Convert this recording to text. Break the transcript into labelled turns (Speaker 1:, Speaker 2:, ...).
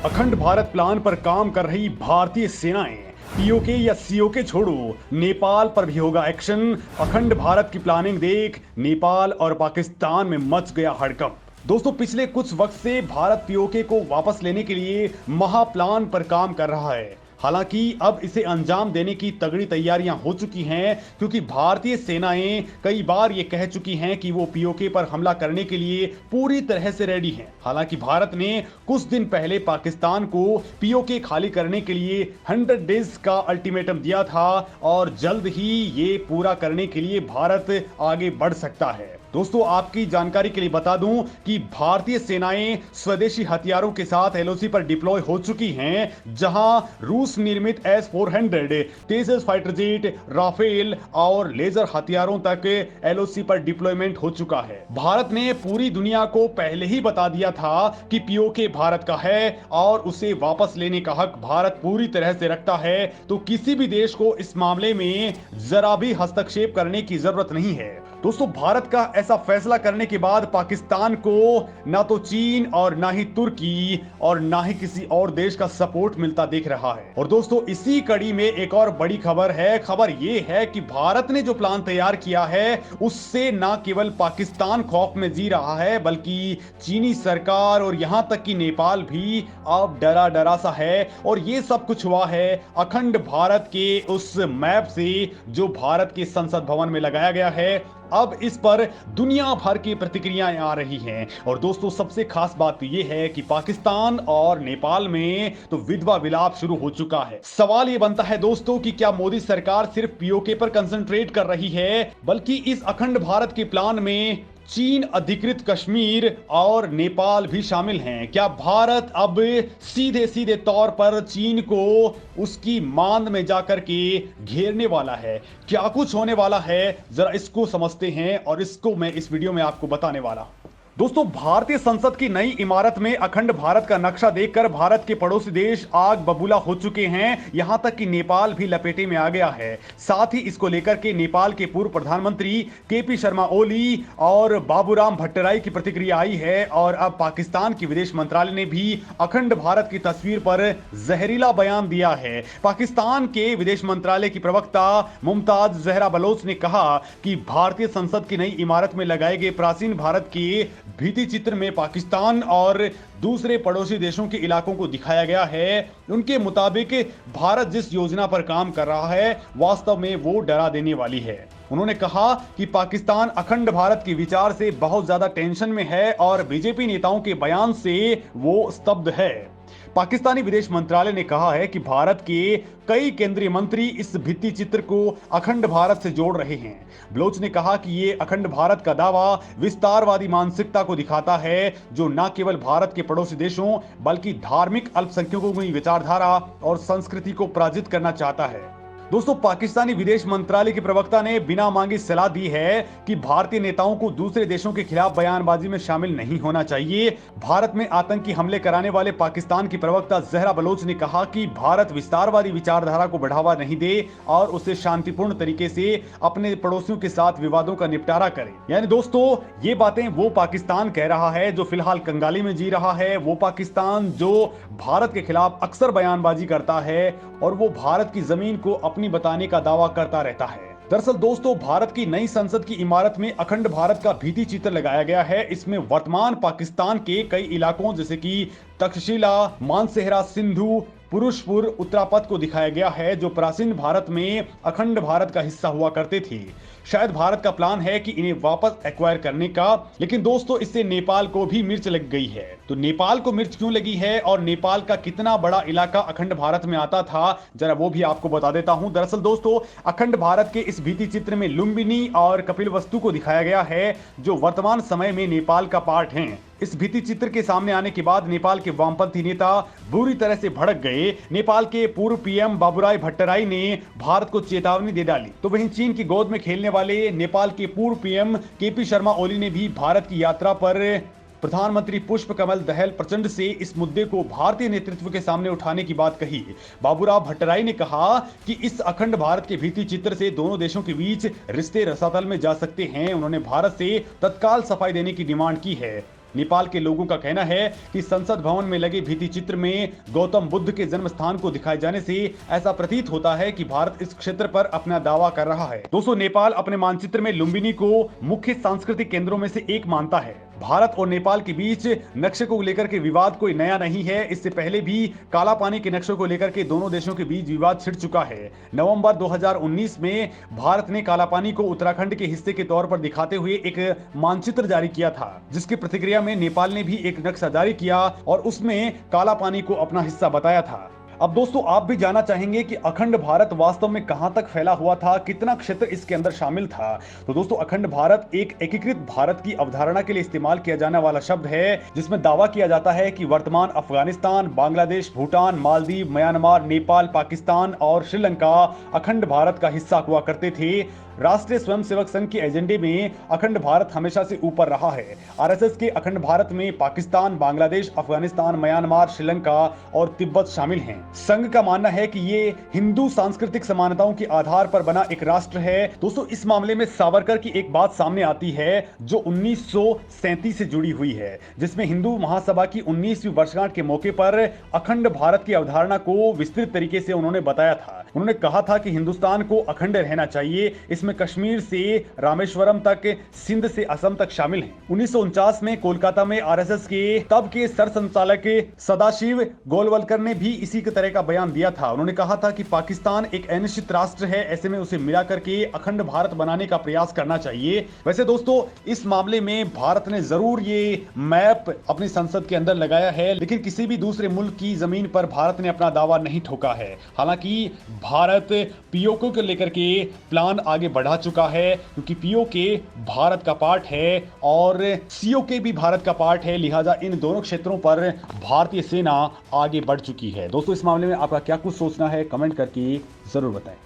Speaker 1: अखंड भारत प्लान पर काम कर रही भारतीय सेनाएं। पीओके या सीओके छोड़ो, नेपाल पर भी होगा एक्शन। अखंड भारत की प्लानिंग देख नेपाल और पाकिस्तान में मच गया हड़कंप। दोस्तों, पिछले कुछ वक्त से भारत पीओके को वापस लेने के लिए महाप्लान पर काम कर रहा है। हालांकि अब इसे अंजाम देने की तगड़ी तैयारियां हो चुकी हैं, क्योंकि भारतीय सेनाएं कई बार ये कह चुकी हैं कि वो पीओके पर हमला करने के लिए पूरी तरह से रेडी हैं। हालांकि भारत ने कुछ दिन पहले पाकिस्तान को पीओके खाली करने के लिए 100 डेज का अल्टीमेटम दिया था और जल्द ही ये पूरा करने के लिए भारत आगे बढ़ सकता है। दोस्तों, आपकी जानकारी के लिए बता दूं कि भारतीय सेनाएं स्वदेशी हथियारों के साथ एलओसी पर डिप्लॉय हो चुकी हैं, जहां रूस निर्मित S-400 तेजस फाइटर जेट, राफेल और लेजर हथियारों तक एलओसी पर डिप्लॉयमेंट हो चुका है। भारत ने पूरी दुनिया को पहले ही बता दिया था कि पीओके भारत का है और उसे वापस लेने का हक भारत पूरी तरह से रखता है, तो किसी भी देश को इस मामले में जरा भी हस्तक्षेप करने की जरूरत नहीं है। दोस्तों, भारत का ऐसा फैसला करने के बाद पाकिस्तान को ना तो चीन और ना ही तुर्की और ना ही किसी और देश का सपोर्ट मिलता दिख रहा है। और दोस्तों, इसी कड़ी में एक और बड़ी खबर है। खबर यह है कि भारत ने जो प्लान तैयार किया है उससे ना केवल पाकिस्तान खौफ में जी रहा है, बल्कि चीनी सरकार और यहां तक कि नेपाल भी अब डरा डरा सा है। और ये सब कुछ हुआ है अखंड भारत के उस मैप से जो भारत के संसद भवन में लगाया गया है। अब इस पर दुनिया भर की प्रतिक्रियाएं आ रही हैं। और दोस्तों, सबसे खास बात यह है कि पाकिस्तान और नेपाल में तो विधवा विलाप शुरू हो चुका है। सवाल यह बनता है दोस्तों कि क्या मोदी सरकार सिर्फ पीओके पर कंसंट्रेट कर रही है, बल्कि इस अखंड भारत के प्लान में चीन अधिकृत कश्मीर और नेपाल भी शामिल हैं? क्या भारत अब सीधे सीधे तौर पर चीन को उसकी मांद में जाकर के घेरने वाला है? क्या कुछ होने वाला है, जरा इसको समझते हैं और इसको मैं इस वीडियो में आपको बताने वाला हूं। दोस्तों, भारतीय संसद की नई इमारत में अखंड भारत का नक्शा देखकर भारत के पड़ोसी देश आग बबूला हो चुके हैं। यहां तक कि नेपाल भी लपेटे में आ गया है। साथ ही इसको लेकर के नेपाल के पूर्व प्रधानमंत्री केपी शर्मा ओली और बाबूराम भट्टराई की प्रतिक्रिया आई है। और अब पाकिस्तान की विदेश मंत्रालय ने भी अखंड भारत की तस्वीर पर जहरीला बयान दिया है। पाकिस्तान के विदेश मंत्रालय की प्रवक्ता मुमताज जहरा बलोच ने कहा कि भारतीय संसद की नई इमारत में लगाए गए प्राचीन भारत के भीति चित्र में पाकिस्तान और दूसरे पड़ोसी देशों के इलाकों को दिखाया गया है। उनके मुताबिक भारत जिस योजना पर काम कर रहा है वास्तव में वो डरा देने वाली है। उन्होंने कहा कि पाकिस्तान अखंड भारत के विचार से बहुत ज्यादा टेंशन में है और बीजेपी नेताओं के बयान से वो स्तब्ध है। पाकिस्तानी विदेश मंत्रालय ने कहा है कि भारत के कई केंद्रीय मंत्री इस भित्ति चित्र को अखंड भारत से जोड़ रहे हैं। बलोच ने कहा कि ये अखंड भारत का दावा विस्तारवादी मानसिकता को दिखाता है, जो न केवल भारत के पड़ोसी देशों बल्कि धार्मिक अल्पसंख्यकों की विचारधारा और संस्कृति को पराजित करना चाहता है। दोस्तों, पाकिस्तानी विदेश मंत्रालय के प्रवक्ता ने बिना मांगे सलाह दी है कि भारतीय नेताओं को दूसरे देशों के खिलाफ बयानबाजी में शामिल नहीं होना चाहिए। भारत में आतंकी हमले कराने वाले पाकिस्तान की प्रवक्ता जहरा बलोच ने कहा कि भारत विस्तारवादी विचारधारा को बढ़ावा नहीं दे और उसे शांतिपूर्ण तरीके से अपने पड़ोसियों के साथ विवादों का निपटारा करे। यानी दोस्तों, ये बातें वो पाकिस्तान कह रहा है जो फिलहाल कंगाली में जी रहा है, वो पाकिस्तान जो भारत के खिलाफ अक्सर बयानबाजी करता है और वो भारत की जमीन को अपनी बताने का दावा करता रहता है। दरअसल दोस्तों, भारत की नई संसद की इमारत में अखंड भारत का भित्ति चित्र लगाया गया है। इसमें वर्तमान पाकिस्तान के कई इलाकों जैसे कि तक्षशिला, मानसेहरा, सिंधु, पुरुषपुर, उत्तरापथ को दिखाया गया है, जो प्राचीन भारत में अखंड भारत का हिस्सा हुआ करते थे। शायद भारत का प्लान है कि इन्हें वापस एक्वायर करने का, लेकिन दोस्तों इससे नेपाल को भी मिर्च लग गई है। तो नेपाल को मिर्च क्यों लगी है और नेपाल का कितना बड़ा इलाका अखंड भारत में आता था, जरा वो भी आपको बता देता हूं। दरअसल दोस्तों, अखंड भारत के इस भित्ति चित्र में लुम्बिनी और कपिलवस्तु को दिखाया गया है, जो वर्तमान समय में नेपाल का पार्ट हैं। इस भित्ति चित्र के सामने आने के बाद नेपाल के वामपंथी नेता बुरी तरह से भड़क गए। नेपाल के पूर्व पीएम बाबूराय भट्टराई ने भारत को चेतावनी दे डाली। तो वहीं चीन की गोद में खेलने वाले नेपाल के पूर्व पीएम केपी शर्मा ओली ने भी भारत की यात्रा पर प्रधानमंत्री पुष्प कमल दहल प्रचंड से इस मुद्दे को भारतीय नेतृत्व के सामने उठाने की बात कही। बाबूराव भट्टराई ने कहा कि इस अखंड भारत के भित्ति चित्र से दोनों देशों के बीच रिश्ते रसातल में जा सकते हैं। उन्होंने भारत से तत्काल सफाई देने की डिमांड की है। नेपाल के लोगों का कहना है कि संसद भवन में लगे भित्ति चित्र में गौतम बुद्ध के जन्म स्थान को दिखाए जाने से ऐसा प्रतीत होता है कि भारत इस क्षेत्र पर अपना दावा कर रहा है। दोस्तों, नेपाल अपने मानचित्र में लुम्बिनी को मुख्य सांस्कृतिक केंद्रों में से एक मानता है। भारत और नेपाल के बीच नक्शे को लेकर के विवाद कोई नया नहीं है। इससे पहले भी काला पानी के नक्शे को लेकर के दोनों देशों के बीच विवाद छिड़ चुका है। नवंबर 2019 में भारत ने काला पानी को उत्तराखंड के हिस्से के तौर पर दिखाते हुए एक मानचित्र जारी किया था, जिसकी प्रतिक्रिया में नेपाल ने भी एक नक्शा जारी किया और उसमें काला पानी को अपना हिस्सा बताया था। अब दोस्तों, आप भी जानना चाहेंगे कि अखंड भारत वास्तव में कहां तक फैला हुआ था, कितना क्षेत्र इसके अंदर शामिल था। तो दोस्तों, अखंड भारत एक एकीकृत भारत की अवधारणा के लिए इस्तेमाल किया जाने वाला शब्द है, जिसमें दावा किया जाता है कि वर्तमान अफगानिस्तान, बांग्लादेश, भूटान, मालदीव, म्यांमार, नेपाल, पाकिस्तान और श्रीलंका अखंड भारत का हिस्सा हुआ करते थे। राष्ट्रीय स्वयंसेवक संघ के एजेंडे में अखंड भारत हमेशा से ऊपर रहा है। आरएसएस के अखंड भारत में पाकिस्तान, बांग्लादेश, अफगानिस्तान, म्यांमार, श्रीलंका और तिब्बत शामिल हैं। संघ का मानना है कि ये हिंदू सांस्कृतिक समानताओं के आधार पर बना एक राष्ट्र है। दोस्तों, इस मामले में सावरकर की एक बात सामने आती है जो 1937 से जुड़ी हुई है, जिसमें हिंदू महासभा की 19वीं वर्षगांठ के मौके पर अखंड भारत की अवधारणा को विस्तृत तरीके से उन्होंने बताया था। उन्होंने कहा था कि हिंदुस्तान को अखंड रहना चाहिए। इसमें कश्मीर से रामेश्वरम तक, सिंध से असम तक शामिल है। 1949 में कोलकाता में आरएसएस के तब के सरसंघचालक सदाशिव गोलवलकर ने भी इसी के तरह का बयान दिया था। उन्होंने कहा था कि पाकिस्तान एक अनिश्चित राष्ट्र है, ऐसे में उसे मिला करके अखंड भारत बनाने का प्रयास करना चाहिए। वैसे दोस्तों, इस मामले में भारत ने जरूर ये मैप अपनी संसद के अंदर लगाया है, लेकिन किसी भी दूसरे मुल्क की जमीन पर भारत ने अपना दावा नहीं ठोका है। हालांकि भारत पीओके को लेकर के प्लान आगे बढ़ा चुका है, क्योंकि पीओके भारत का पार्ट है और सीओके भी भारत का पार्ट है। लिहाजा इन दोनों क्षेत्रों पर भारतीय सेना आगे बढ़ चुकी है। दोस्तों, इस मामले में आपका क्या कुछ सोचना है, कमेंट करके जरूर बताएं।